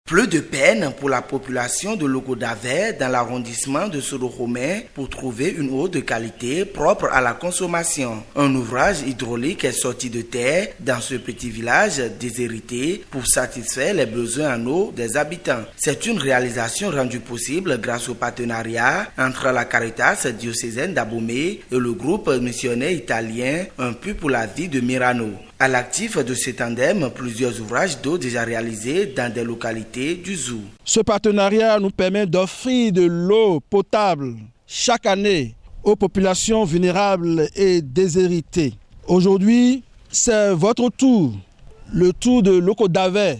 Plus de peine pour la population de Logo-Davé dans l'arrondissement de Soro-Romain pour trouver une eau de qualité propre à la consommation. Un ouvrage hydraulique est sorti de terre dans ce petit village déshérité pour satisfaire les besoins en eau des habitants. C'est une réalisation rendue possible grâce au partenariat entre la Caritas diocésaine d'Abomey et le groupe missionnaire italien Un puits pour la vie de Mirano. À l'actif de ce tandem, plusieurs ouvrages d'eau déjà réalisés dans des localités du Zou. Ce partenariat nous permet d'offrir de l'eau potable chaque année aux populations vulnérables et déshéritées. Aujourd'hui, c'est votre tour, le tour de Logo-Davé,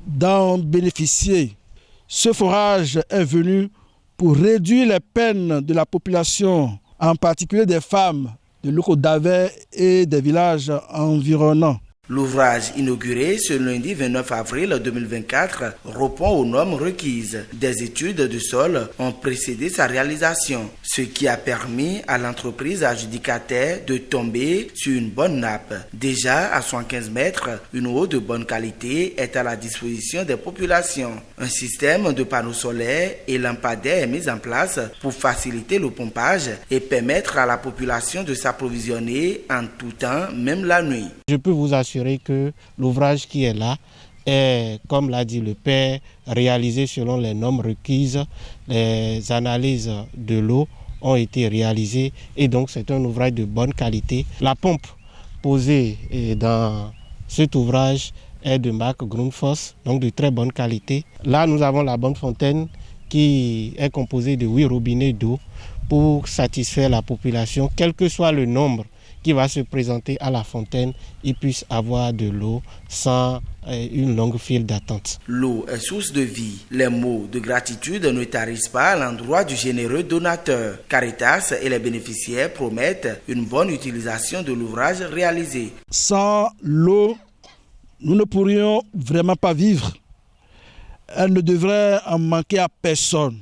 d'en bénéficier. Ce forage est venu pour réduire les peines de la population, en particulier des femmes de Logo-Davé et des villages environnants. L'ouvrage inauguré ce lundi 29 avril 2024 répond aux normes requises. Des études de sol ont précédé sa réalisation, ce qui a permis à l'entreprise adjudicataire de tomber sur une bonne nappe. Déjà à 115 mètres, une eau de bonne qualité est à la disposition des populations. Un système de panneaux solaires et lampadaires est mis en place pour faciliter le pompage et permettre à la population de s'approvisionner en tout temps, même la nuit. Je peux vous assurer que l'ouvrage qui est là est, comme l'a dit le père, réalisé selon les normes requises. Les analyses de l'eau ont été réalisées et donc c'est un ouvrage de bonne qualité. La pompe posée dans cet ouvrage est de marque Grundfos, donc de très bonne qualité. Là, nous avons la bonne fontaine qui est composée de 8 robinets d'eau pour satisfaire la population, quel que soit le nombre qui va se présenter à la fontaine, ils puissent avoir de l'eau sans une longue file d'attente. L'eau est source de vie. Les mots de gratitude ne tarissent pas à l'endroit du généreux donateur. Caritas et les bénéficiaires promettent une bonne utilisation de l'ouvrage réalisé. Sans l'eau, nous ne pourrions vraiment pas vivre. Elle ne devrait en manquer à personne.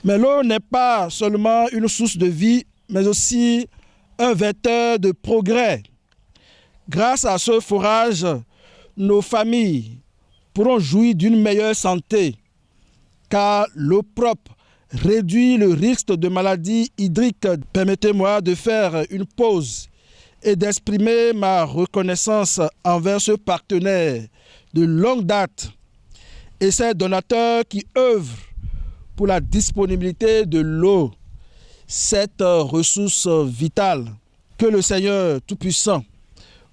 Mais l'eau n'est pas seulement une source de vie, mais aussi un vecteur de progrès. Grâce à ce forage, nos familles pourront jouir d'une meilleure santé, car l'eau propre réduit le risque de maladies hydriques. Permettez-moi de faire une pause et d'exprimer ma reconnaissance envers ce partenaire de longue date et ces donateurs qui œuvrent pour la disponibilité de l'eau, cette ressource vitale. Que le Seigneur Tout-Puissant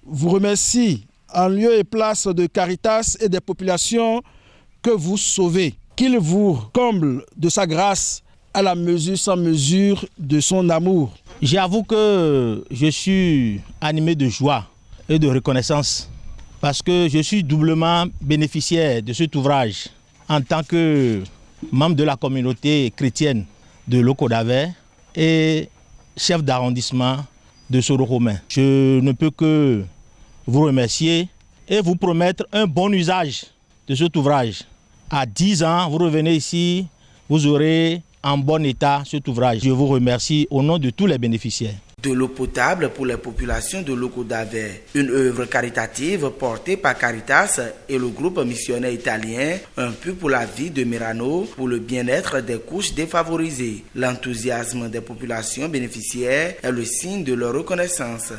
vous remercie en lieu et place de Caritas et des populations que vous sauvez. Qu'il vous comble de sa grâce à la mesure sans mesure de son amour. J'avoue que je suis animé de joie et de reconnaissance parce que je suis doublement bénéficiaire de cet ouvrage en tant que membre de la communauté chrétienne de Logo-Davé et chef d'arrondissement de Soro-Romain. Je ne peux que vous remercier et vous promettre un bon usage de cet ouvrage. À 10 ans, vous revenez ici, vous aurez en bon état cet ouvrage. Je vous remercie au nom de tous les bénéficiaires. De l'eau potable pour les populations de Logo-Davé, une œuvre caritative portée par Caritas et le groupe missionnaire italien Un puits pour la vie de Mirano pour le bien-être des couches défavorisées. L'enthousiasme des populations bénéficiaires est le signe de leur reconnaissance.